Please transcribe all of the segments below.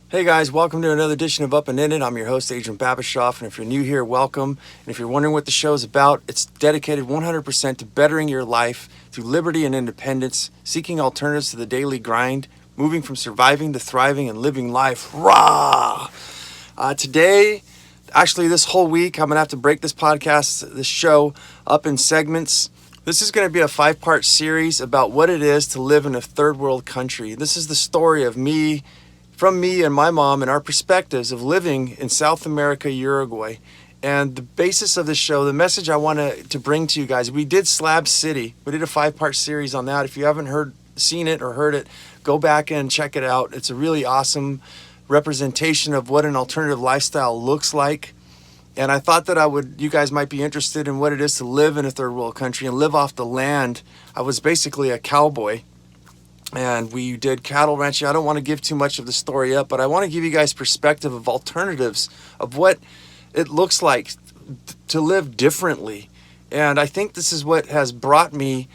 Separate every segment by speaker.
Speaker 1: Hey guys, welcome to another edition of Up and In It. I'm your host, Adrian Babashoff, and if you're new here, welcome. And if you're wondering what the show is about, it's dedicated 100% to bettering your life through liberty and independence, seeking alternatives to the daily grind, moving from surviving to thriving and living life. Rah! Today, actually this whole week, I'm going to have to break this show up in segments. This is going to be a 5-part series about what it is to live in a third world country. This is the story of from me and my mom and our perspectives of living in South America, Uruguay. And the basis of this show, the message I want to bring to you guys, we did Slab City. We did a 5-part series on that. If you haven't seen it or heard it, go back and check it out. It's a really awesome representation of what an alternative lifestyle looks like. And I thought that you guys might be interested in what it is to live in a third world country and live off the land. I was basically a cowboy. And we did cattle ranching. I don't want to give too much of the story up, but I want to give you guys perspective of alternatives of what it looks like to live differently. And I think this is what has brought me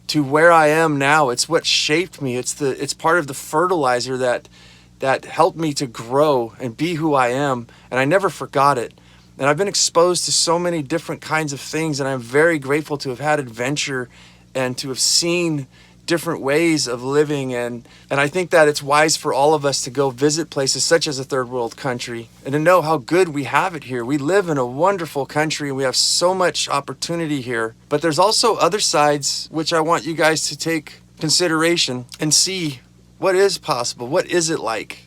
Speaker 1: to where I am now. It's what shaped me. It's part of the fertilizer that helped me to grow and be who I am. And I never forgot it. And I've been exposed to so many different kinds of things, and I'm very grateful to have had adventure and to have seen different ways of living, and I think that it's wise for all of us to go visit places such as a third world country and to know how good we have it here. We live in a wonderful country and we have so much opportunity here, but there's also other sides which I want you guys to take consideration and see what is possible, what is it like,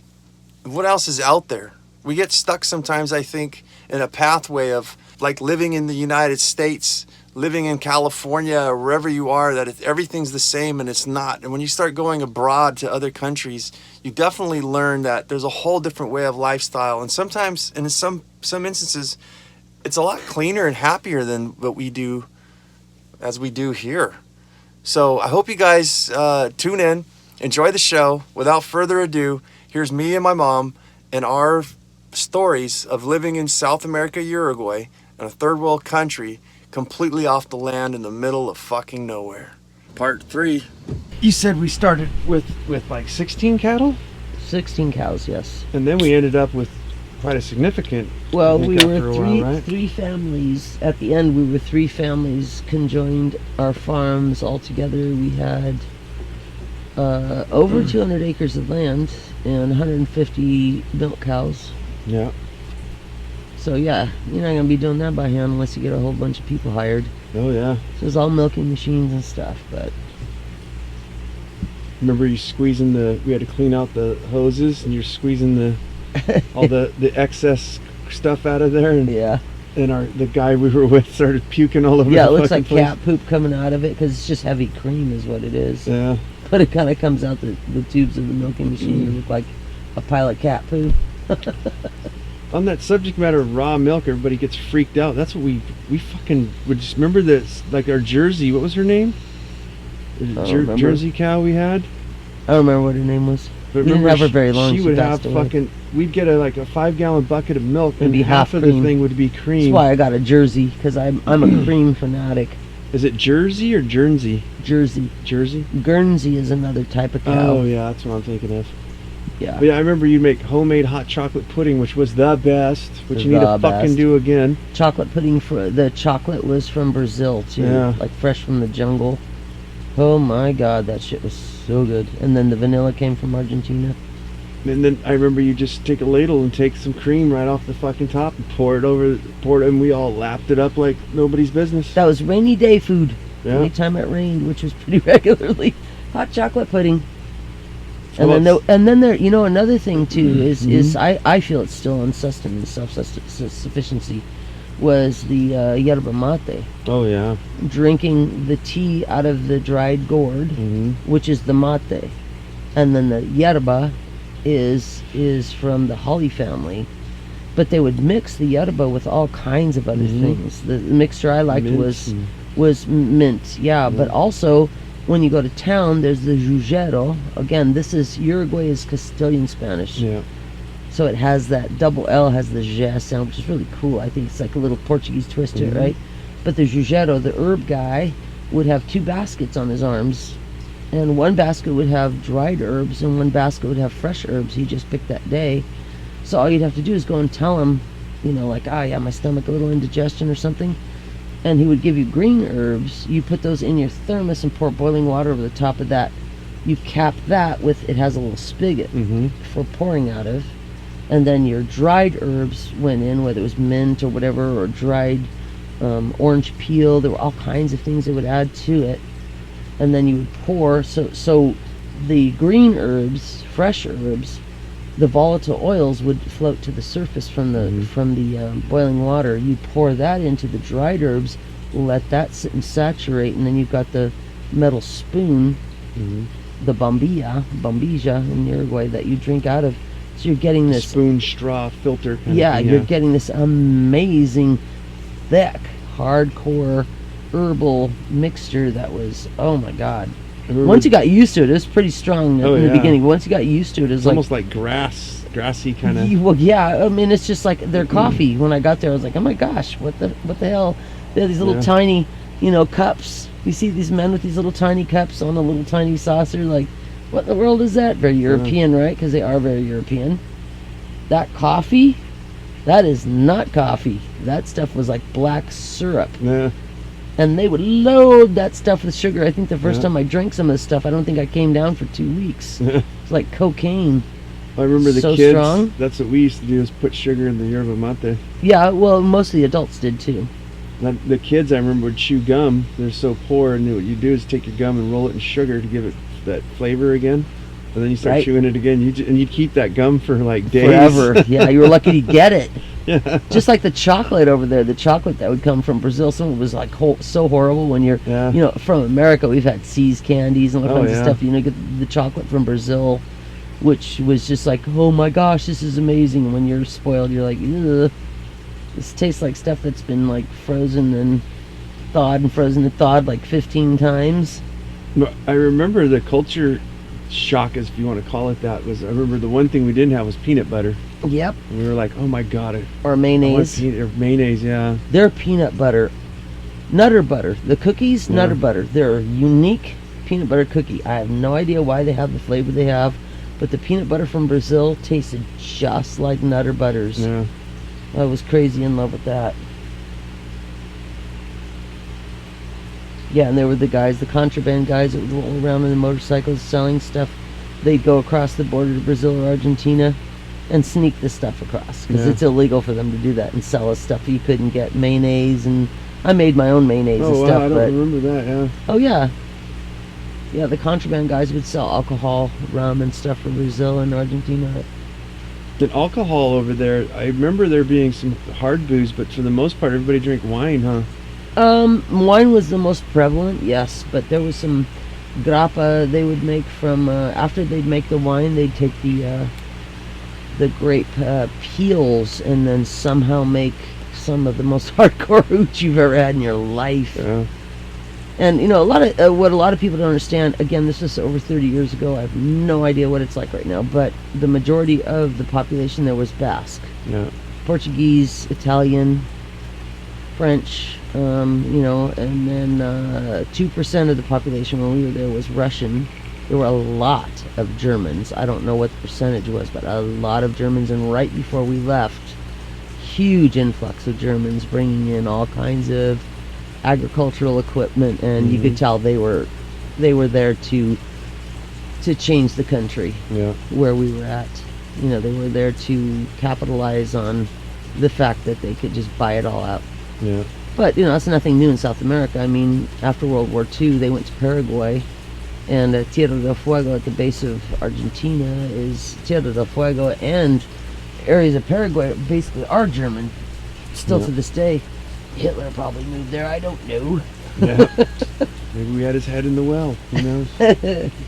Speaker 1: what else is out there. We get stuck sometimes, I think, in a pathway of like living in the United States, living in California or wherever you are, that everything's the same, and it's not. And when you start going abroad to other countries, you definitely learn that there's a whole different way of lifestyle. And sometimes, and in some instances, it's a lot cleaner and happier than what we do here. So I hope you guys tune in, enjoy the show. Without further ado, here's me and my mom and our stories of living in South America, Uruguay, in a third world country, completely off the land in the middle of fucking nowhere. Part 3. You said we started with like 16 cattle?
Speaker 2: 16 cows, yes.
Speaker 1: And then we ended up with quite a significant...
Speaker 2: Well, we were three families. At the end, we were 3 families conjoined our farms all together. We had over 200 acres of land and 150 milk cows.
Speaker 1: Yeah.
Speaker 2: So yeah, you're not gonna be doing that by hand unless you get a whole bunch of people hired.
Speaker 1: Oh yeah.
Speaker 2: So it's all milking machines and stuff, but...
Speaker 1: Remember you squeezing we had to clean out the hoses and you're squeezing all the excess stuff out of there, and
Speaker 2: yeah.
Speaker 1: And the guy we were with started puking all over the
Speaker 2: Yeah, it looks like
Speaker 1: place.
Speaker 2: cat poop coming out of it because it's just heavy cream is what it is.
Speaker 1: Yeah.
Speaker 2: But it kind of comes out the tubes of the milking machine and look like a pile of cat poop.
Speaker 1: On that subject matter of raw milk, everybody gets freaked out. That's what we fucking would just remember this, like our Jersey. What was her name? The Jersey cow we had.
Speaker 2: I don't remember what her name was.
Speaker 1: But
Speaker 2: we didn't have her very long.
Speaker 1: She would have fucking. We'd get a 5-gallon bucket of milk, and
Speaker 2: be
Speaker 1: half of the thing would be cream.
Speaker 2: That's why I got a Jersey, because I'm a cream fanatic.
Speaker 1: Is it Jersey or Guernsey?
Speaker 2: Jersey.
Speaker 1: Jersey.
Speaker 2: Guernsey is another type of cow.
Speaker 1: Oh yeah, that's what I'm thinking of.
Speaker 2: Yeah.
Speaker 1: But yeah, I remember you'd make homemade hot chocolate pudding, which was the best, which you need to fucking do again.
Speaker 2: Chocolate pudding, the chocolate was from Brazil too,
Speaker 1: yeah.
Speaker 2: Like fresh from the jungle. Oh my god, that shit was so good. And then the vanilla came from Argentina.
Speaker 1: And then I remember you just take a ladle and take some cream right off the fucking top and pour it, and we all lapped it up like nobody's business.
Speaker 2: That was rainy day food.
Speaker 1: Yeah.
Speaker 2: Anytime it rained, which was pretty regularly, hot chocolate pudding. And then there, you know, another thing too is I feel it's still on sustenance, self-sufficiency, was the yerba mate.
Speaker 1: Oh yeah.
Speaker 2: Drinking the tea out of the dried gourd, which is the mate, and then the yerba is from the holly family, but they would mix the yerba with all kinds of other things. The mixture I liked was mint, yeah, but also when you go to town, there's the jujero. Again, Uruguay is Castilian Spanish.
Speaker 1: Yeah.
Speaker 2: So it has that double L, has the J sound, which is really cool. I think it's like a little Portuguese twist to it, right? But the jujero, the herb guy, would have 2 baskets on his arms, And one basket would have dried herbs and one basket would have fresh herbs he just picked that day. So all you'd have to do is go and tell him, like, yeah, my stomach a little indigestion or something. And he would give you green herbs. You put those in your thermos and pour boiling water over the top of that. You cap that with, it has a little spigot for pouring out of. And then your dried herbs went in, whether it was mint or whatever, or dried orange peel. There were all kinds of things they would add to it. And then you would pour. So the green herbs, fresh herbs, the volatile oils would float to the surface from the boiling water. You pour that into the dried herbs, let that sit and saturate, and then you've got the metal spoon, the bombilla in Uruguay, that you drink out of. So you're getting this
Speaker 1: spoon, straw, filter.
Speaker 2: You're getting this amazing, thick, hardcore herbal mixture that was, oh my God. Once you got used to it, it was pretty strong in the beginning. But once you got used to it,
Speaker 1: it's almost like grassy kind of.
Speaker 2: Well, yeah. I mean, it's just like their coffee. When I got there, I was like, oh my gosh, what the hell? They have these little tiny, cups. You see these men with these little tiny cups on a little tiny saucer. Like, what in the world is that? Very European, right? Because they are very European. That coffee, that is not coffee. That stuff was like black syrup.
Speaker 1: Yeah.
Speaker 2: And they would load that stuff with sugar. I think the first time I drank some of this stuff, I don't think I came down for 2 weeks. It's like cocaine.
Speaker 1: I remember the
Speaker 2: so
Speaker 1: kids,
Speaker 2: strong.
Speaker 1: That's what we used to do, is put sugar in the yerba mate.
Speaker 2: Yeah, well, most of the adults did too.
Speaker 1: The kids, I remember, would chew gum. They're so poor, and what you do is take your gum and roll it in sugar to give it that flavor again. And then you start chewing it again. And you'd keep that gum for like days.
Speaker 2: Forever. Yeah, you were lucky to get it.
Speaker 1: Yeah.
Speaker 2: Just like the chocolate over there, the chocolate that would come from Brazil, some of it was like so horrible when you're, from America, we've had C's candies and all kinds of stuff. Get the chocolate from Brazil, which was just like, oh my gosh, this is amazing. When you're spoiled, you're like, ugh, this tastes like stuff that's been like frozen and thawed like 15 times.
Speaker 1: I remember the culture shock, if you want to call it that, I remember the one thing we didn't have was peanut butter.
Speaker 2: Yep.
Speaker 1: And we were like, oh my God.
Speaker 2: Or mayonnaise.
Speaker 1: Or mayonnaise, yeah.
Speaker 2: Their peanut butter, Nutter butter, the cookies, Nutter butter. They're a unique peanut butter cookie. I have no idea why they have the flavor they have, but the peanut butter from Brazil tasted just like Nutter butters.
Speaker 1: Yeah.
Speaker 2: I was crazy in love with that. Yeah, and there were the guys, the contraband guys that would roll around on the motorcycles selling stuff. They'd go across the border to Brazil or Argentina and sneak the stuff across, because it's illegal for them to do that and sell us stuff you couldn't get. Mayonnaise, and I made my own mayonnaise and stuff.
Speaker 1: I don't remember that, yeah.
Speaker 2: Oh, yeah. Yeah, the contraband guys would sell alcohol, rum, and stuff from Brazil and Argentina.
Speaker 1: The alcohol over there, I remember there being some hard booze, but for the most part, everybody drank wine, huh?
Speaker 2: Wine was the most prevalent, yes, but there was some grappa they would make from, after they'd make the wine, they'd take the grape peels and then somehow make some of the most hardcore hooch you've ever had in your life.
Speaker 1: Yeah.
Speaker 2: And a lot of what a lot of people don't understand, again, this was over 30 years ago. I have no idea what it's like right now, but the majority of the population there was Basque.
Speaker 1: Yeah.
Speaker 2: Portuguese, Italian, French, and then 2% of the population when we were there was Russian. There were a lot of Germans. I don't know what the percentage was, but a lot of Germans. And right before we left, huge influx of Germans bringing in all kinds of agricultural equipment, and you could tell they were there to change the country where we were at. They were there to capitalize on the fact that they could just buy it all out.
Speaker 1: Yeah.
Speaker 2: But that's nothing new in South America. I mean, after World War II, they went to Paraguay, and Tierra del Fuego at the base of Argentina is Tierra del Fuego, and areas of Paraguay basically are German still to this day. Hitler probably moved there, I don't know.
Speaker 1: Yeah. Maybe we had his head in the well, who knows?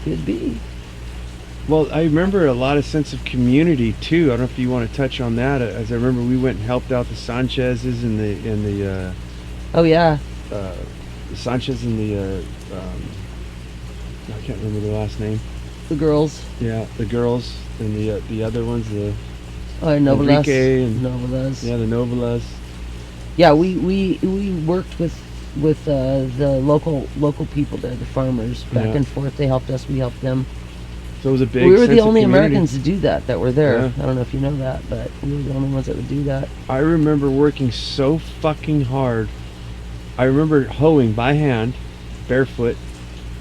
Speaker 2: Could be.
Speaker 1: Well, I remember a lot of sense of community too. I don't know if you want to touch on that. As I remember, we went and helped out the Sanchez's and the
Speaker 2: oh yeah,
Speaker 1: the Sanchez and the I can't remember the last name.
Speaker 2: The girls.
Speaker 1: Yeah, the girls and the other ones, the
Speaker 2: Novelas.
Speaker 1: Enrique and
Speaker 2: Novelas.
Speaker 1: Yeah, the Novelas.
Speaker 2: Yeah, we worked with the local people there, the farmers, back and forth. They helped us, we helped them.
Speaker 1: So it was a big.
Speaker 2: We were the
Speaker 1: sense of
Speaker 2: only
Speaker 1: community.
Speaker 2: Americans to do that were there.
Speaker 1: Yeah.
Speaker 2: I don't know if you know that, but we were the only ones that would do that.
Speaker 1: I remember working so fucking hard. I remember hoeing by hand, barefoot,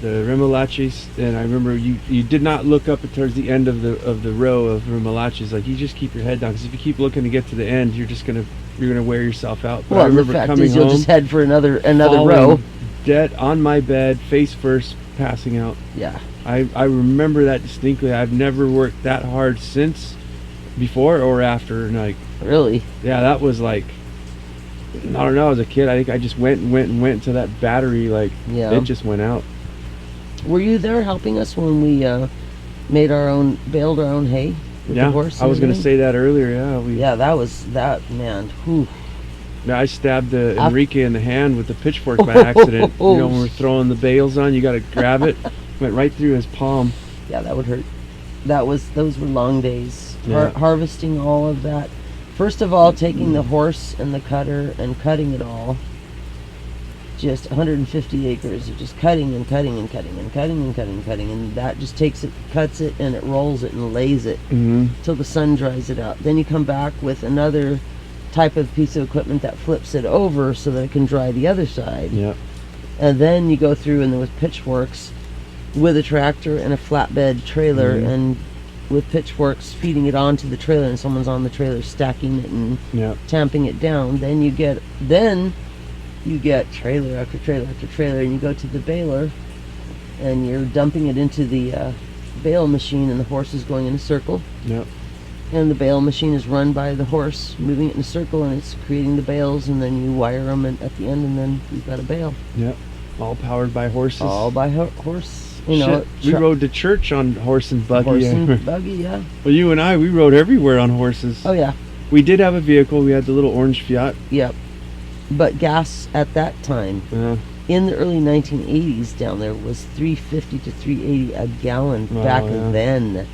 Speaker 1: the remolachis, and I remember you did not look up towards the end of the row of remolachis. Like, you just keep your head down, because if you keep looking to get to the end, you're gonna wear yourself out. But
Speaker 2: Well,
Speaker 1: I remember
Speaker 2: the fact
Speaker 1: coming
Speaker 2: is, you'll
Speaker 1: home,
Speaker 2: just head for another
Speaker 1: falling
Speaker 2: row.
Speaker 1: dead on my bed, face first, passing out.
Speaker 2: Yeah.
Speaker 1: I remember that distinctly. I've never worked that hard since, before or after. And like,
Speaker 2: Really?
Speaker 1: yeah, that was like, I don't know. As a kid, I think I just went until that battery, like,
Speaker 2: Yeah.
Speaker 1: it just went out.
Speaker 2: Were you there helping us when we baled our own hay with
Speaker 1: Yeah,
Speaker 2: the horse?
Speaker 1: I was
Speaker 2: going
Speaker 1: gonna say that earlier. Yeah,
Speaker 2: Yeah, man. Whew.
Speaker 1: Yeah, I stabbed Enrique in the hand with the pitchfork by accident. You know, when we're throwing the bales on, you got to grab it. Went right through his palm.
Speaker 2: Yeah, that would hurt. Those were long days.
Speaker 1: Yeah.
Speaker 2: Harvesting all of that. First of all, taking the horse and the cutter and cutting it all. Just 150 acres of just cutting and cutting and cutting and cutting and cutting and cutting, and that just takes it, cuts it, and it rolls it and lays it till the sun dries it out. Then you come back with another type of piece of equipment that flips it over so that it can dry the other side.
Speaker 1: Yeah.
Speaker 2: And then you go through and there was pitchforks with a tractor and a flatbed trailer, and with pitchforks feeding it onto the trailer, and someone's on the trailer stacking it and tamping it down. Then you get trailer after trailer after trailer, and you go to the baler and you're dumping it into the bale machine, and the horse is going in a circle.
Speaker 1: Yep.
Speaker 2: And the bale machine is run by the horse, moving it in a circle, and it's creating the bales, and then you wire them at the end, and then you've got a bale.
Speaker 1: Yep. All powered by horses.
Speaker 2: All by horse. You know,
Speaker 1: we rode to church on horse and buggy.
Speaker 2: Horse and buggy, yeah.
Speaker 1: Well, you and we rode everywhere on horses.
Speaker 2: Oh yeah.
Speaker 1: We did have a vehicle. We had the little orange Fiat.
Speaker 2: Yep. But gas at that time, in the early 1980s, down there was $3.50 to $3.80 a gallon back then.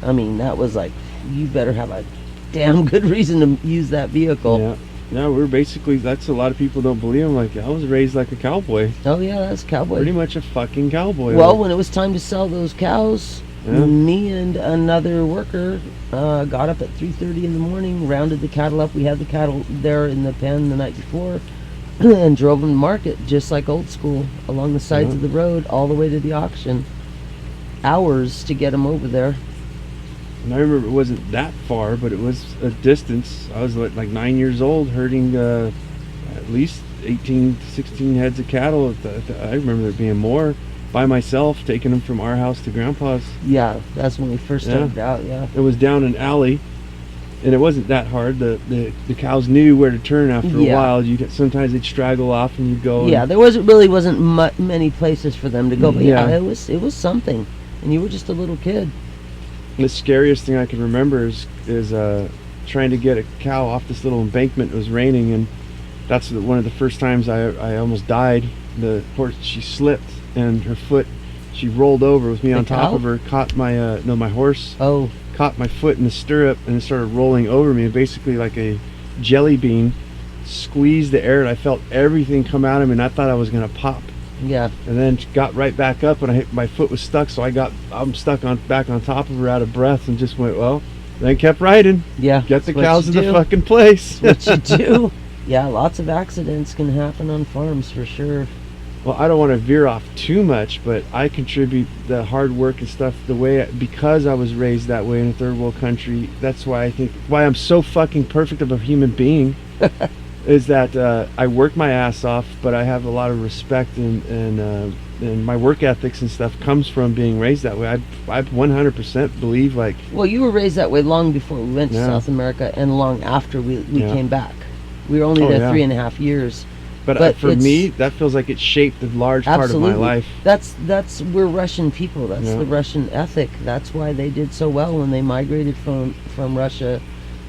Speaker 2: I mean, that was like, you better have a damn good reason to use that vehicle.
Speaker 1: Yeah. Yeah, we're basically, that's a lot of people don't believe. I'm like, I was raised like a cowboy.
Speaker 2: Oh yeah, that's cowboy.
Speaker 1: Pretty much a fucking cowboy.
Speaker 2: Well, when it was time to sell those cows, me and another worker got up at 3:30 in the morning, rounded the cattle up. We had the cattle there in the pen the night before, and drove them to market just like old school, along the sides of the road, all the way to the auction. Hours to get them over there.
Speaker 1: And I remember it wasn't that far, but it was a distance. I was like 9 years old, herding at least 18, 16 heads of cattle. I remember there being more, by myself, taking them from our house to Grandpa's.
Speaker 2: Yeah, that's when we first started out, yeah.
Speaker 1: It was down an alley, and it wasn't that hard. The cows knew where to turn after a while. Sometimes they'd straggle off, and you'd go.
Speaker 2: Yeah, there wasn't many places for them to go, but it was something, and you were just a little kid.
Speaker 1: The scariest thing I can remember is trying to get a cow off this little embankment. It was raining, and that's one of the first times I almost died. The horse, she slipped, and her foot, she rolled over with me on top of her, caught my horse.
Speaker 2: Oh.
Speaker 1: Caught my foot in the stirrup, and it started rolling over me, basically like a jelly bean. Squeezed the air, and I felt everything come out of me, and I thought I was gonna pop.
Speaker 2: Yeah.
Speaker 1: And then got right back up, and my foot was stuck, so I'm stuck back on top of her, out of breath, and just went, well, then kept riding.
Speaker 2: Yeah.
Speaker 1: Get the cows in the fucking place.
Speaker 2: That's what you do. Yeah, lots of accidents can happen on farms for sure.
Speaker 1: Well, I don't want to veer off too much, but I contribute the hard work and stuff because I was raised that way in a third world country. That's why why I'm so fucking perfect of a human being. Is that I work my ass off, but I have a lot of respect, and my work ethics and stuff comes from being raised that way. I 100% believe, like...
Speaker 2: Well, you were raised that way long before we went to South America, and long after we came back. We were only there 3.5 years.
Speaker 1: But for me, that feels like it shaped a large part of my life.
Speaker 2: We're Russian people. That's the Russian ethic. That's why they did so well when they migrated from Russia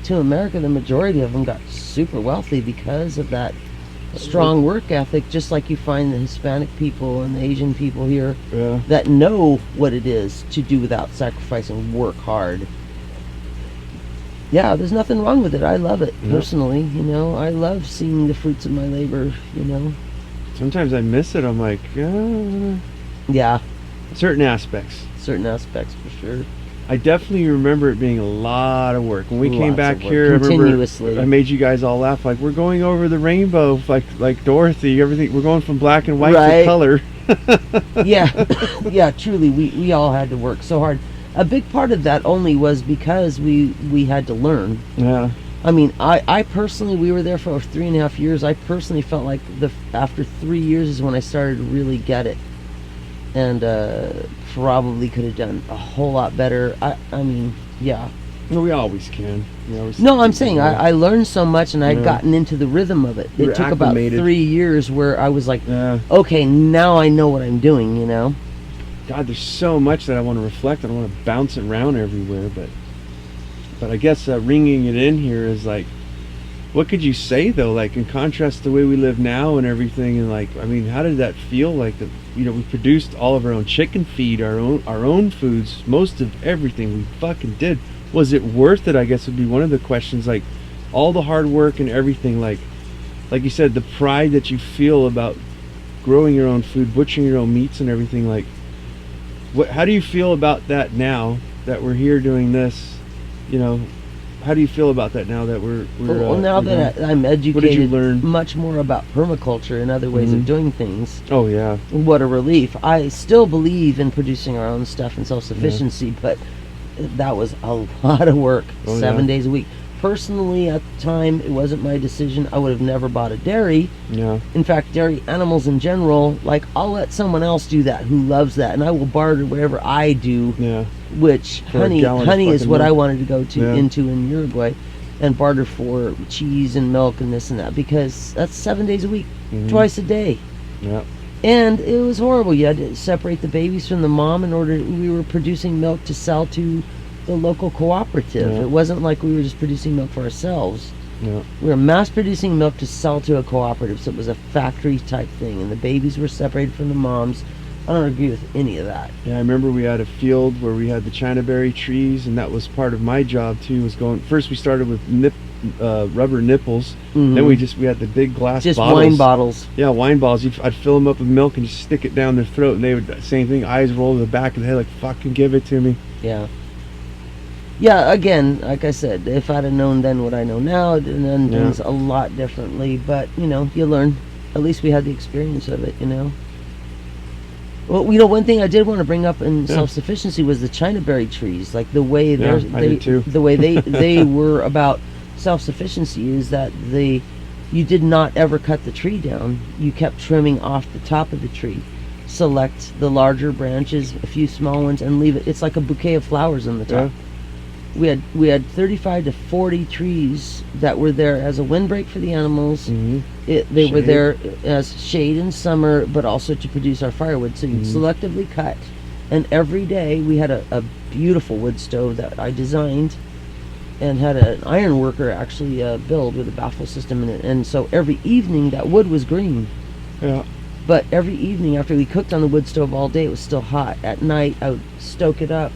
Speaker 2: to America. The majority of them got super wealthy because of that strong work ethic, just like you find the Hispanic people and the Asian people here that know what it is to do without sacrificing, work hard. Yeah, there's nothing wrong with it. I love it,
Speaker 3: Yeah.
Speaker 2: personally. You know, I love seeing the fruits of my labor, you know.
Speaker 3: Sometimes I miss it. I'm like,
Speaker 2: Yeah,
Speaker 3: certain aspects.
Speaker 2: certain aspects for sure.
Speaker 3: I definitely remember it being a lot of work. When we came
Speaker 2: Lots
Speaker 3: back
Speaker 2: of work.
Speaker 3: here,
Speaker 2: Continuously.
Speaker 3: I remember I made you guys all laugh. Like, we're going over the rainbow, like Dorothy. Everything. We're going from black and white
Speaker 2: Right.
Speaker 3: to color.
Speaker 2: Yeah, yeah, truly, we all had to work so hard. A big part of that only was because we had to learn.
Speaker 3: Yeah.
Speaker 2: I mean, I personally, we were there for 3.5 years. I personally felt like after 3 years is when I started to really get it, and probably could have done a whole lot better. I mean, yeah.
Speaker 3: No, we always can. We always
Speaker 2: No, I'm saying I learned so much, and I'd
Speaker 3: Yeah.
Speaker 2: gotten into the rhythm of it.
Speaker 3: You were
Speaker 2: It took about
Speaker 3: acclimated.
Speaker 2: 3 years where I was like,
Speaker 3: Yeah.
Speaker 2: okay, now I know what I'm doing, you know?
Speaker 3: God, there's so much that I want to reflect. I don't want to bounce it around everywhere, but I guess ringing it in here is like, what could you say though? Like, in contrast to the way we live now and everything, and like, I mean, how did that feel? Like, we produced all of our own chicken feed, our own foods, most of everything we fucking did. Was it worth it? I guess would be one of the questions. Like, all the hard work and everything. Like you said, the pride that you feel about growing your own food, butchering your own meats and everything. Like, how do you feel about that now that we're here doing this? You know, how do you feel about that now that we're
Speaker 2: Well, now
Speaker 3: you know?
Speaker 2: that I'm educated
Speaker 3: What did you learn?
Speaker 2: much more about permaculture and other ways
Speaker 3: Mhm.
Speaker 2: of doing things,
Speaker 3: Oh yeah.
Speaker 2: what a relief. I still believe in producing our own stuff and self-sufficiency, but that was a lot of work,
Speaker 3: Oh,
Speaker 2: 7
Speaker 3: yeah.
Speaker 2: days a week. Personally, at the time, it wasn't my decision. I would have never bought a dairy.
Speaker 3: Yeah.
Speaker 2: In fact, dairy animals in general, like, I'll let someone else do that who loves that, and I will barter whatever I do,
Speaker 3: Yeah.
Speaker 2: which
Speaker 3: For a gallon of
Speaker 2: honey is
Speaker 3: fucking
Speaker 2: what I
Speaker 3: milk.
Speaker 2: wanted to go
Speaker 3: Yeah.
Speaker 2: into in Uruguay, and barter for cheese and milk and this and that, because that's 7 days a week,
Speaker 3: Mhm.
Speaker 2: twice a day.
Speaker 3: Yeah.
Speaker 2: And it was horrible. You had to separate the babies from the mom in order. We were producing milk to sell to the local cooperative.
Speaker 3: Yeah.
Speaker 2: It wasn't like we were just producing milk for ourselves.
Speaker 3: Yeah.
Speaker 2: We were mass producing milk to sell to a cooperative, so it was a factory type thing, and the babies were separated from the moms. I don't agree with any of that.
Speaker 3: Yeah, I remember we had a field where we had the China berry trees, and that was part of my job too. Was going first. We started with rubber nipples.
Speaker 2: Mhm.
Speaker 3: Then we had the big glass
Speaker 2: Just
Speaker 3: bottles.
Speaker 2: wine bottles.
Speaker 3: Yeah, wine bottles. I'd fill them up with milk and just stick it down their throat, and they would same thing. Eyes roll to the back of the head, like fucking give it to me.
Speaker 2: Yeah. Yeah, again, like I said, if I'd have known then what I know now, I'd have done
Speaker 3: Yeah.
Speaker 2: things a lot differently. But, you know, you learn. At least we had the experience of it, you know. Well, you know, one thing I did want to bring up in
Speaker 3: Yeah.
Speaker 2: self-sufficiency was the China berry trees. Like, the way
Speaker 3: Yeah, I did too.
Speaker 2: the way they were about self-sufficiency is that you did not ever cut the tree down. You kept trimming off the top of the tree. Select the larger branches, a few small ones, and leave it. It's like a bouquet of flowers on the top. We had 35 to 40 trees that were there as a windbreak for the animals.
Speaker 3: Mm-hmm.
Speaker 2: They were
Speaker 3: Shade.
Speaker 2: there as shade in summer, but also to produce our firewood. So you
Speaker 3: Mhm.
Speaker 2: selectively cut, and every day we had a beautiful wood stove that I designed, and had an iron worker actually build with a baffle system in it. And so every evening that wood was green.
Speaker 3: Yeah.
Speaker 2: But every evening after we cooked on the wood stove all day, it was still hot. At night, I would stoke it up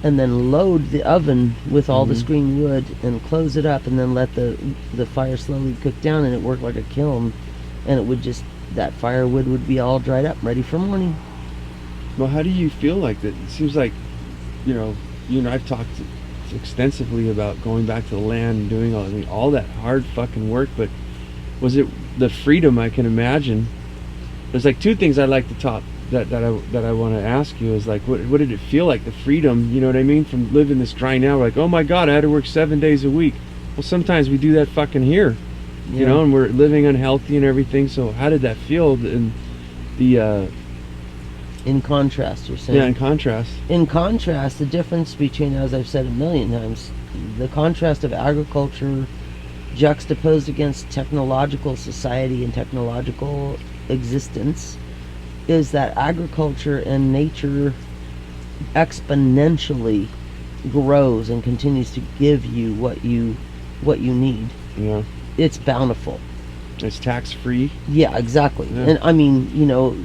Speaker 2: and then load the oven with all this
Speaker 3: Mhm.
Speaker 2: green wood and close it up, and then let the fire slowly cook down, and it worked like a kiln. And it would just, that firewood would be all dried up, ready for morning.
Speaker 3: Well, how do you feel like that? It seems like, you and I've talked extensively about going back to the land and doing all that hard fucking work, but was it the freedom? I can imagine. There's like two things I'd like to talk that I want to ask you is like, what did it feel like, the freedom, you know what I mean, from living this grind now? We're like, oh my god, I had to work 7 days a week. Well, sometimes we do that fucking here, you know, and we're living unhealthy and everything. So how did that feel in the
Speaker 2: In contrast, you're saying?
Speaker 3: yeah, in contrast?
Speaker 2: In contrast, the difference between, as I've said a million times, the contrast of agriculture juxtaposed against technological society and technological existence is that agriculture and nature exponentially grows and continues to give you what you need.
Speaker 3: Yeah,
Speaker 2: It's bountiful.
Speaker 3: it's tax free.
Speaker 2: Yeah, exactly.
Speaker 3: Yeah.
Speaker 2: And I mean, you know,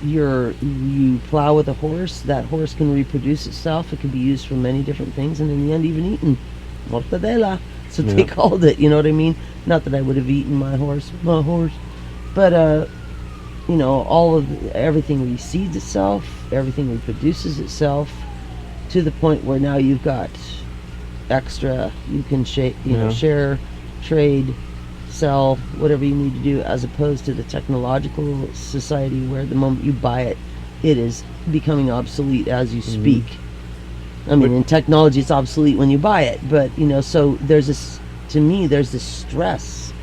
Speaker 2: you plow with a horse, that horse can reproduce itself. It can be used for many different things, and in the end, even eaten. mortadela. So
Speaker 3: Yeah.
Speaker 2: they called it, you know what I mean? Not that I would have eaten my horse, but you know, everything reseeds itself, everything reproduces itself, to the point where now you've got extra. You can
Speaker 3: Yeah.
Speaker 2: share, trade, sell, whatever you need to do, as opposed to the technological society where the moment you buy it, it is becoming obsolete as you speak. I mean,
Speaker 3: But-
Speaker 2: in technology, it's obsolete when you buy it, but you know, so there's this. To me, there's this stress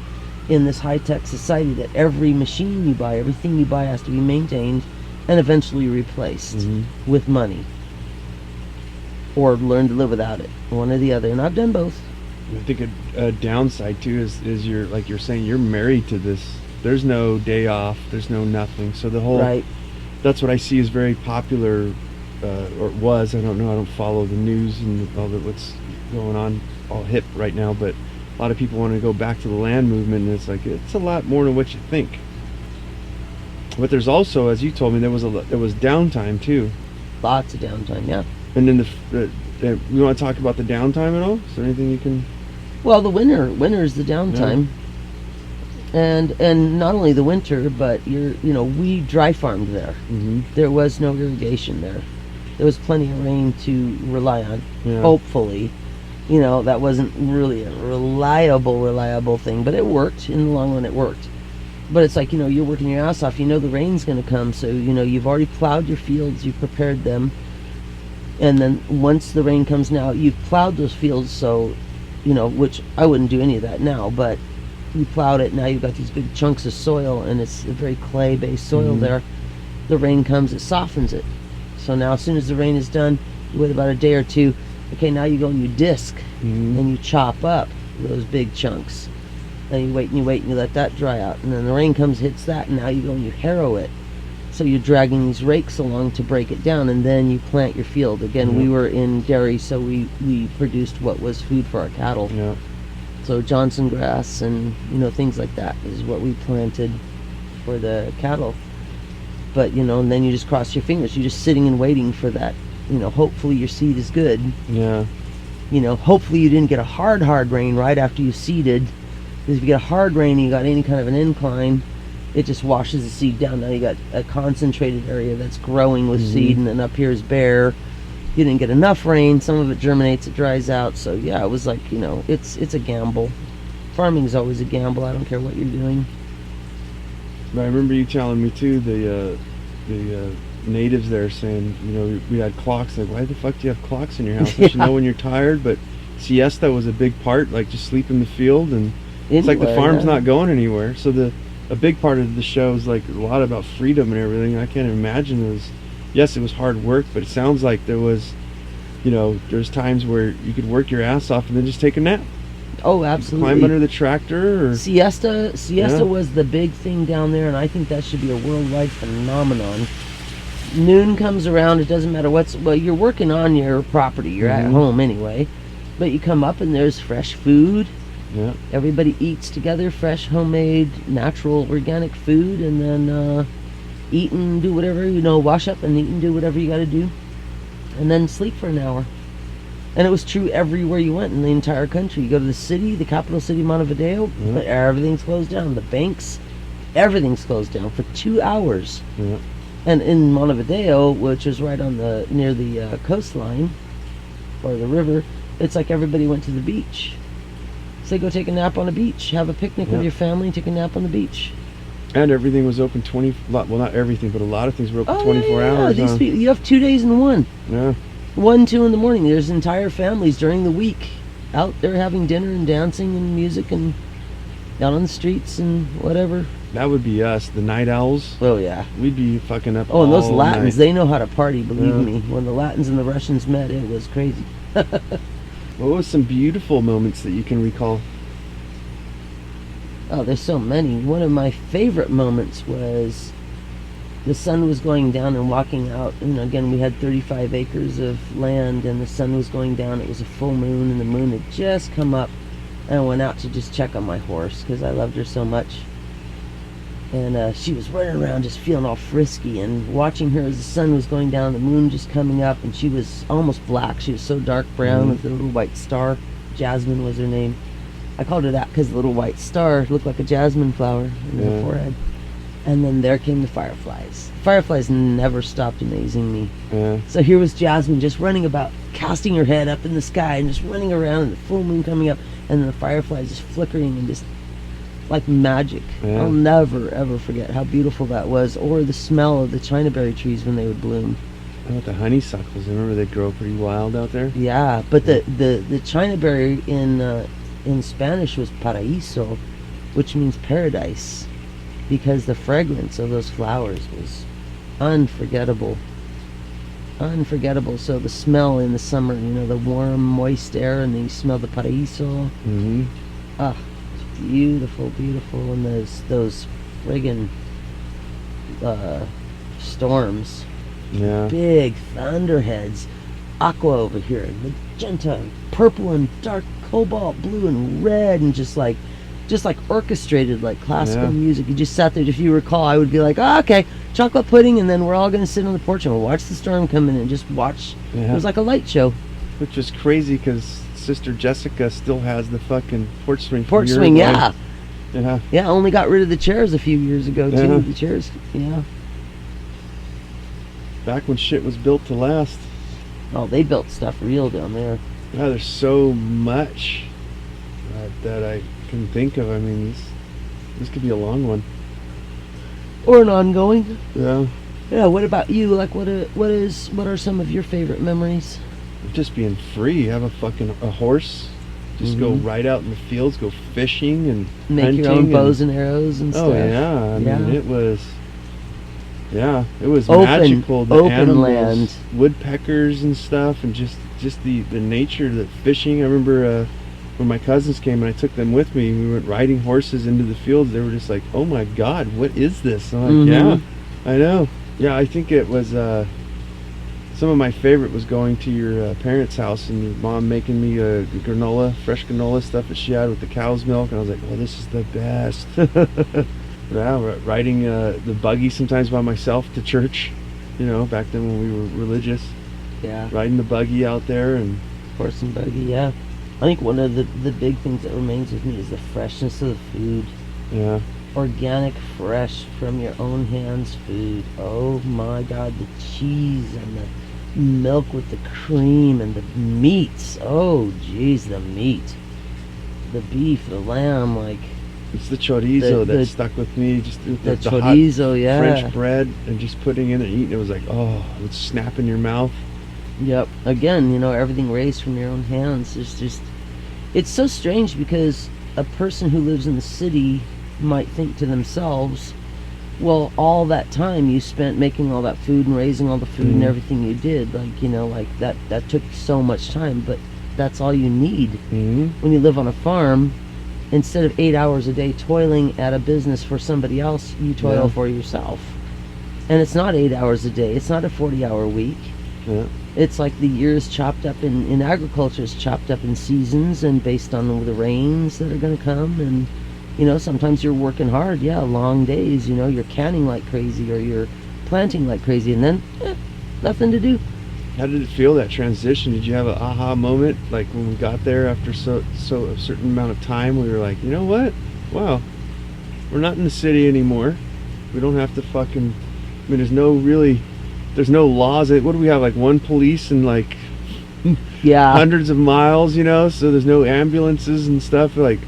Speaker 2: in this high-tech society that every machine you buy, everything you buy, has to be maintained and eventually replaced with money, or learn to live without it, one or the other. And I've done both.
Speaker 3: I think a downside too is you're, like you're saying, you're married to this. There's no day off. There's no nothing. So the whole
Speaker 2: Right.
Speaker 3: that's what I see is very popular, or it was. I don't know. I don't follow the news and all that what's going on, all hip right now. But a lot of people want to go back to the land movement, and it's like it's a lot more than what you think. But there's also, as you told me, there was downtime too.
Speaker 2: Lots of downtime, yeah.
Speaker 3: And then you want to talk about the downtime at all? Is there anything you can?
Speaker 2: Well, the winter is the downtime. And not only the winter, but we dry farmed there.
Speaker 3: Mm-hmm.
Speaker 2: There was no irrigation there. There was plenty of rain to rely on.
Speaker 3: Yeah.
Speaker 2: Hopefully, that wasn't really a reliable thing, but it worked. In the long run, it worked. But it's like, you're working your ass off. The rain's going to come, so you've already plowed your fields, you've prepared them, and then once the rain comes now, you've plowed those fields. So, which I wouldn't do any of that now, but you plowed it. Now you've got these big chunks of soil, and it's a very clay-based soil there. The rain comes, it softens it. So now, as soon as the rain is done, you wait about a day or two. Okay, now you go and you disc, and you chop up those big chunks. Then you wait and you let that dry out, and then the rain comes, hits that, and now you go and you harrow it. So you're dragging these rakes along to break it down, and then you plant your field. Again, we were in dairy, so we produced what was food for our cattle.
Speaker 3: Yeah.
Speaker 2: So Johnson grass and things like that is what we planted for the cattle. But and then you just cross your fingers. You're just sitting and waiting for that. Hopefully your seed is good.
Speaker 3: Yeah.
Speaker 2: Hopefully you didn't get a hard rain right after you seeded. Because if you get a hard rain and you got any kind of an incline, it just washes the seed down. Now you got a concentrated area that's growing with seed, and then up here is bare. You didn't get enough rain. Some of it germinates, it dries out. So yeah, it was like, it's a gamble. Farming is always a gamble. I don't care what you're doing.
Speaker 3: But I remember you telling me too, the natives there saying, we had clocks. Like, why the fuck do you have clocks in your house? Don't you know when you're tired? But siesta was a big part, like just sleep in the field, and it's like the farm's not going anywhere. So a big part of the show is like a lot about freedom and everything. I can't imagine it was hard work, but it sounds like there was, there's times where you could work your ass off and then just take a nap.
Speaker 2: Oh, absolutely.
Speaker 3: Climb under the tractor. Or
Speaker 2: Siesta was the big thing down there, and I think that should be a worldwide phenomenon. Noon comes around, it doesn't matter you're working on your property, you're at home anyway, but you come up and there's fresh food.
Speaker 3: Yeah.
Speaker 2: Everybody eats together, fresh, homemade, natural, organic food, and then eat and do whatever, wash up and eat and do whatever you got to do, and then sleep for an hour. And it was true everywhere you went in the entire country. You go to the city, the capital city, Montevideo, but everything's closed down. The banks, everything's closed down for 2 hours.
Speaker 3: Yeah.
Speaker 2: And in Montevideo, which is right on near the coastline or the river, it's like everybody went to the beach. So go take a nap on a beach, have a picnic with your family, take a nap on the beach.
Speaker 3: And everything was open well, not everything, but a lot of things were open 24 hours.
Speaker 2: These people, you have 2 days in one.
Speaker 3: Yeah.
Speaker 2: 1, 2 in the morning. There's entire families during the week out there having dinner and dancing and music and down on the streets and whatever.
Speaker 3: That would be us, the night owls.
Speaker 2: Oh yeah.
Speaker 3: We'd be fucking up.
Speaker 2: Oh, and those
Speaker 3: all
Speaker 2: Latins,
Speaker 3: night.
Speaker 2: they know how to party, believe me. When the Latins and the Russians met, it was crazy.
Speaker 3: What was some beautiful moments that you can recall?
Speaker 2: Oh, there's so many. One of my favorite moments was the sun was going down and walking out. Again, we had 35 acres of land, and the sun was going down. It was a full moon, and the moon had just come up. And I went out to just check on my horse because I loved her so much. And she was running around just feeling all frisky, and watching her as the sun was going down, the moon just coming up, and she was almost black. She was so dark brown with a little white star. Jasmine was her name. I called her that because the little white star looked like a jasmine flower in her forehead. And then there came the fireflies. Fireflies never stopped amazing me.
Speaker 3: Yeah.
Speaker 2: So here was Jasmine just running about, casting her head up in the sky and just running around, and the full moon coming up, and then the fireflies just flickering and just like magic.
Speaker 3: Yeah.
Speaker 2: I'll never ever forget how beautiful that was, or the smell of the chinaberry trees when they would bloom.
Speaker 3: How about the honeysuckles? I remember they grow pretty wild out there.
Speaker 2: Yeah, but the chinaberry in Spanish was paraíso, which means paradise, because the fragrance of those flowers was unforgettable. Unforgettable. So the smell in the summer, you know, the warm, moist air, and then you smell the paraíso.
Speaker 3: Mm-hmm.
Speaker 2: Ah, it's beautiful, beautiful. And those friggin' storms.
Speaker 3: Yeah.
Speaker 2: Big thunderheads. Aqua over here, magenta, and purple, and dark cobalt blue, and red, and just like orchestrated like classical music. You just sat there. If you recall, I would be like, oh, okay, chocolate pudding, and then we're all gonna sit on the porch and we'll watch the storm come in and just watch.
Speaker 3: Yeah.
Speaker 2: It was like a light show.
Speaker 3: Which was crazy because Sister Jessica still has the fucking porch swing. from
Speaker 2: Porch swing,
Speaker 3: Uruguay.
Speaker 2: yeah.
Speaker 3: Yeah.
Speaker 2: Yeah, only got rid of the chairs a few years ago too.
Speaker 3: Yeah.
Speaker 2: The chairs, yeah.
Speaker 3: Back when shit was built to last.
Speaker 2: Oh, they built stuff real down there.
Speaker 3: Yeah, there's so much that I can think of. I mean, this could be a long one.
Speaker 2: Or an ongoing.
Speaker 3: Yeah.
Speaker 2: Yeah. What about you? Like, what are some of your favorite memories?
Speaker 3: Just being free. Have a horse. Just go right out in the fields. Go fishing and
Speaker 2: Make
Speaker 3: hunting
Speaker 2: your own bows and arrows and stuff.
Speaker 3: Oh yeah. I mean, it was. Yeah, it was
Speaker 2: Open-
Speaker 3: magical. The
Speaker 2: open
Speaker 3: animals,
Speaker 2: land.
Speaker 3: woodpeckers and stuff, and just the nature, the fishing. I remember when my cousins came and I took them with me. We went riding horses into the fields. They were just like, "Oh my God, what is this?" I'm like, "Yeah, I know." Yeah, I think it was. Some of my favorite was going to your parents' house and your mom making me granola, fresh granola stuff that she had with the cow's milk, and I was like, "Oh, this is the best." Yeah, riding the buggy sometimes by myself to church, you know, back then when we were religious.
Speaker 2: Yeah.
Speaker 3: Riding the buggy out there and
Speaker 2: Horse and buggy, yeah. I think one of the big things that remains with me is the freshness of the food.
Speaker 3: yeah,
Speaker 2: Organic, fresh, from your own hands food. Oh my God, the cheese and the milk with the cream and the meats. Oh geez, the meat. The beef, the lamb, like
Speaker 3: it's the chorizo
Speaker 2: The
Speaker 3: that stuck with me. Just with
Speaker 2: the
Speaker 3: the hot
Speaker 2: chorizo, yeah.
Speaker 3: French bread and just putting in and eating. It was like, oh, it would snap in your mouth.
Speaker 2: Yep. Again, you know, everything raised from your own hands. It's so strange because a person who lives in the city might think to themselves, well, all that time you spent making all that food and raising all the food and everything you did, like, you know, like that took so much time, but that's all you need. When you live on a farm, instead of 8 hours a day toiling at a business for somebody else, you toil for yourself. And it's not 8 hours a day. It's not a 40-hour week.
Speaker 3: Yeah.
Speaker 2: It's like the year is chopped up in agriculture is chopped up in seasons and based on the rains that are going to come. And, you know, sometimes you're working hard. Yeah, long days. You know, you're canning like crazy or you're planting like crazy. And then, nothing to do.
Speaker 3: How did it feel, that transition? Did you have an aha moment, like when we got there after so a certain amount of time? We were like, you know what? Wow, we're not in the city anymore. We don't have to fucking. I mean, there's no laws. What do we have? Like one police and like hundreds of miles, you know. So there's no ambulances and stuff. Like,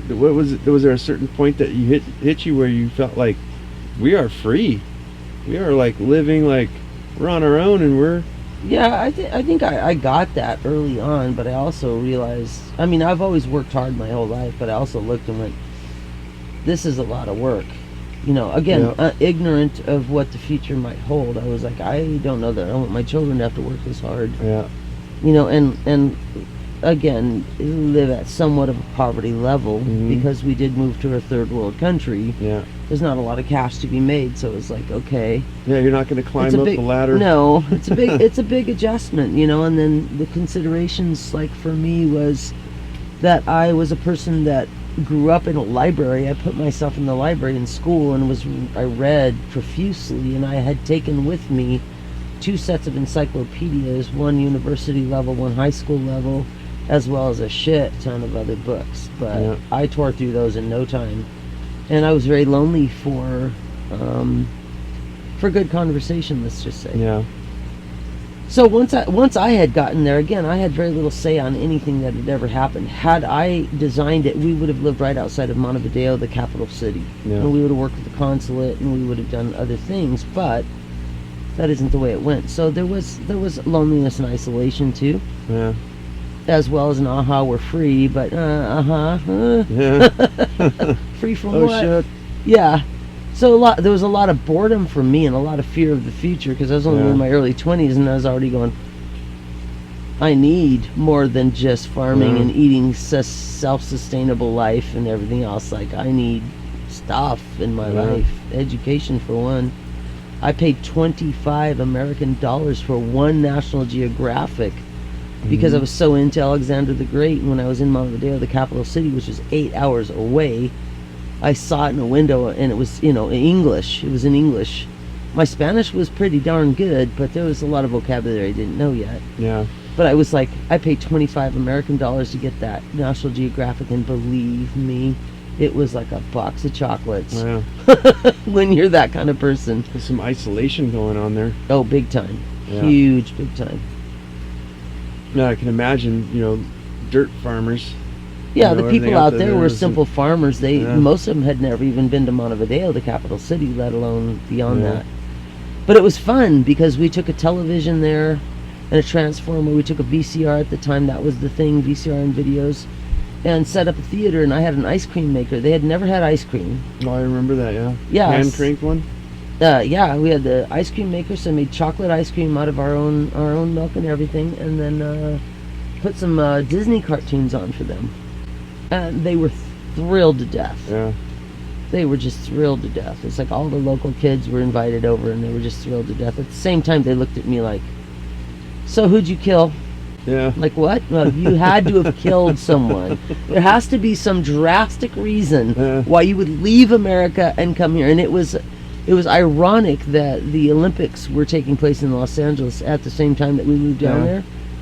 Speaker 3: what was it? Was there a certain point that you hit you where you felt like we are free? We are like living like we're on our own and we're.
Speaker 2: Yeah, I think I got that early on, but I also realized, I mean, I've always worked hard my whole life, but I also looked and went, this is a lot of work. You know, again, ignorant of what the future might hold. I was like, I don't know that I want my children to have to work this hard.
Speaker 3: Yeah.
Speaker 2: You know, and again, live at somewhat of a poverty level because we did move to a third world country.
Speaker 3: Yeah.
Speaker 2: There's not a lot of cash to be made, so it's like, okay.
Speaker 3: Yeah, you're not going to climb up the ladder.
Speaker 2: No, it's a big adjustment, you know. And then the considerations, like for me, was that I was a person that grew up in a library. I put myself in the library in school and I read profusely, and I had taken with me 2 sets of encyclopedias, one university level, one high school level, as well as a shit ton of other books. But
Speaker 3: Yeah.
Speaker 2: I tore through those in no time, and I was very lonely for good conversation. Let's just say.
Speaker 3: Yeah.
Speaker 2: So once I had gotten there, again, I had very little say on anything that had ever happened. Had I designed it, we would have lived right outside of Montevideo, the capital city.
Speaker 3: Yeah.
Speaker 2: And we would have worked with the consulate, and we would have done other things, but that isn't the way it went. So there was loneliness and isolation too,
Speaker 3: Yeah.
Speaker 2: as well as an aha, we're free, but
Speaker 3: Yeah.
Speaker 2: free from
Speaker 3: Oh
Speaker 2: what?
Speaker 3: shit.
Speaker 2: Yeah. So there was a lot of boredom for me and a lot of fear of the future, because I was only
Speaker 3: Yeah.
Speaker 2: in my early 20s, and I was already going, I need more than just farming
Speaker 3: Yeah.
Speaker 2: and eating self-sustainable life and everything else. Like, I need stuff in my
Speaker 3: Yeah.
Speaker 2: life. Education, for one. I paid $25 American for one National Geographic because I was so into Alexander the Great. And when I was in Montevideo, the capital city, which was 8 hours away, I saw it in a window, and it was, in English. It was in English. My Spanish was pretty darn good, but there was a lot of vocabulary I didn't know yet.
Speaker 3: Yeah.
Speaker 2: But I was like, I paid $25 American to get that National Geographic, and believe me, it was like a box of chocolates
Speaker 3: Yeah.
Speaker 2: when you're that kind of person.
Speaker 3: There's some isolation going on there.
Speaker 2: Oh, big time.
Speaker 3: Yeah.
Speaker 2: Huge, big time.
Speaker 3: No, I can imagine, dirt farmers.
Speaker 2: Yeah,
Speaker 3: You know,
Speaker 2: the
Speaker 3: everything
Speaker 2: people out there were
Speaker 3: was-
Speaker 2: simple farmers.
Speaker 3: Yeah.
Speaker 2: Most of them had never even been to Montevideo, the capital city, let alone beyond
Speaker 3: Yeah.
Speaker 2: that. But it was fun because we took a television there and a transformer. We took a VCR at the time. That was the thing, VCR and videos, and set up a theater. And I had an ice cream maker. They had never had ice cream.
Speaker 3: Oh, I remember that. Yeah.
Speaker 2: Yeah.
Speaker 3: Hand cranked one.
Speaker 2: Yeah, we had the ice cream maker, so I made chocolate ice cream out of our own milk and everything, and then put some Disney cartoons on for them. And they were thrilled to death.
Speaker 3: Yeah.
Speaker 2: They were just thrilled to death. It's like all the local kids were invited over, and they were just thrilled to death. At the same time, they looked at me like, so who'd you kill?
Speaker 3: Yeah.
Speaker 2: Like, what? Well, you had to have killed someone. There has to be some drastic reason
Speaker 3: Yeah.
Speaker 2: why you would leave America and come here. And it was ironic that the Olympics were taking place in Los Angeles at the same time that we moved down
Speaker 3: Yeah.
Speaker 2: there.